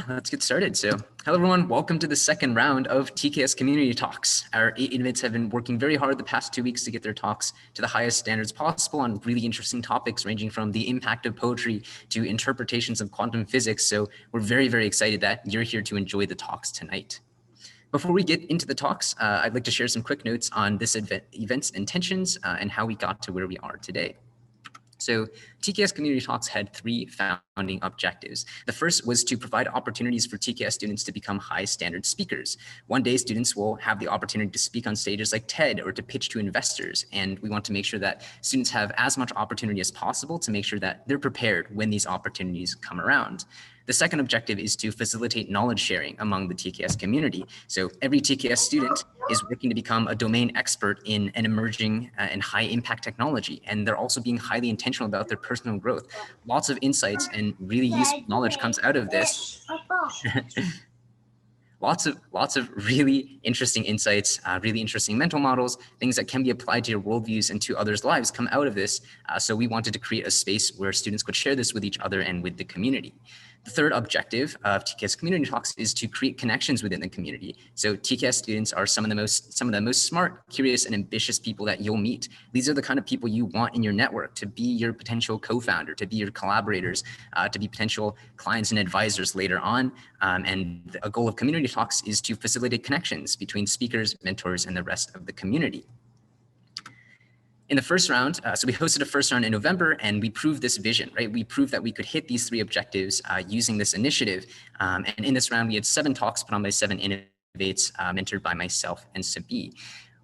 Let's get started. So hello, everyone. Welcome to the second round of TKS Community Talks. Our 8 innovates have been working very hard the past 2 weeks to get their talks to the highest standards possible on really interesting topics ranging from the impact of poetry to interpretations of quantum physics. So we're very, very excited that you're here to enjoy the talks tonight. Before we get into the talks, I'd like to share some quick notes on this event's intentions and how we got to where we are today. So TKS Community Talks had 3 founding objectives. The first was to provide opportunities for TKS students to become high standard speakers. One day students will have the opportunity to speak on stages like TED or to pitch to investors. And we want to make sure that students have as much opportunity as possible to make sure that they're prepared when these opportunities come around. The second objective is to facilitate knowledge sharing among the TKS community. So every TKS student is working to become a domain expert in an emerging and high impact technology. And they're also being highly intentional about their personal growth. Lots of insights and really useful knowledge comes out of this. Lots of really interesting insights, really interesting mental models, things that can be applied to your worldviews and to others' lives come out of this. So we wanted to create a space where students could share this with each other and with the community. The third objective of TKS Community Talks is to create connections within the community. So TKS students are some of the most smart, curious, and ambitious people that you'll meet. These are the kind of people you want in your network to be your potential co-founder, to be your collaborators, to be potential clients and advisors later on. And a goal of Community Talks is to facilitate connections between speakers, mentors, and the rest of the community. In the first round, so we hosted a first round in November and we proved this vision, right? We proved that we could hit these 3 objectives using this initiative. And in this round, we had 7 talks put on by 7 innovates mentored by myself and Sabi.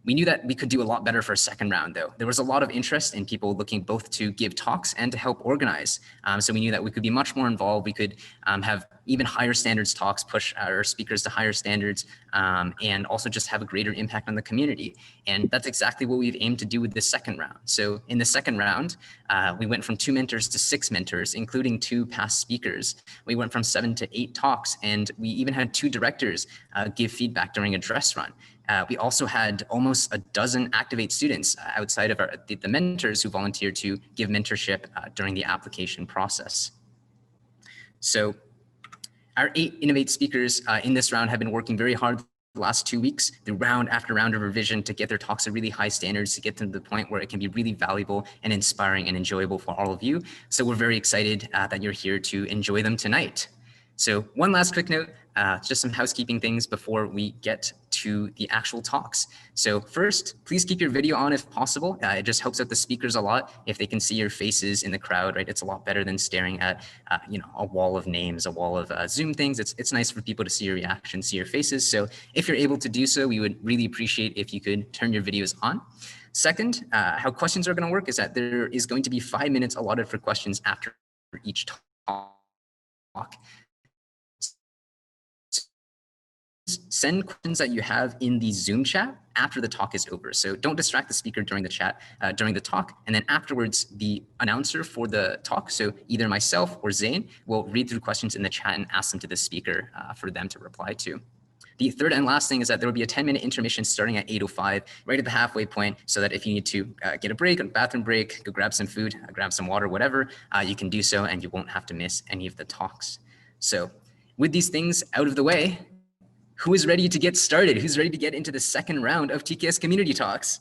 We knew that we could do a lot better for a second round, though. There was a lot of interest in people looking both to give talks and to help organize. So we knew that we could be much more involved. We could have even higher standards talks, push our speakers to higher standards, and also just have a greater impact on the community. And that's exactly what we've aimed to do with the second round. So in the second round, we went from 2 mentors to 6 mentors, including 2 past speakers. We went from 7 to 8 talks, and we even had 2 directors give feedback during a dress run. We also had almost a dozen Activate students outside of the mentors who volunteered to give mentorship during the application process. So our 8 Innovate speakers in this round have been working very hard the last 2 weeks through round after round of revision to get their talks at really high standards, to get them to the point where it can be really valuable and inspiring and enjoyable for all of you. So we're very excited that you're here to enjoy them tonight. So one last quick note, just some housekeeping things before we get to the actual talks. So first, please keep your video on if possible. It just helps out the speakers a lot if they can see your faces in the crowd, right? It's a lot better than staring at, a wall of names, a wall of Zoom things. It's nice for people to see your reactions, see your faces. So if you're able to do so, we would really appreciate if you could turn your videos on. Second, how questions are going to work is that there is going to be 5 minutes allotted for questions after each talk. Send questions that you have in the Zoom chat after the talk is over. So don't distract the speaker during the chat, during the talk. And then afterwards, the announcer for the talk, so either myself or Zhang, will read through questions in the chat and ask them to the speaker for them to reply to. The third and last thing is that there will be a 10-minute intermission starting at 8:05, right at the halfway point, so that if you need to get a break, a bathroom break, go grab some food, grab some water, whatever, you can do so and you won't have to miss any of the talks. So with these things out of the way, who is ready to get started? Who's ready to get into the second round of TKS Community Talks?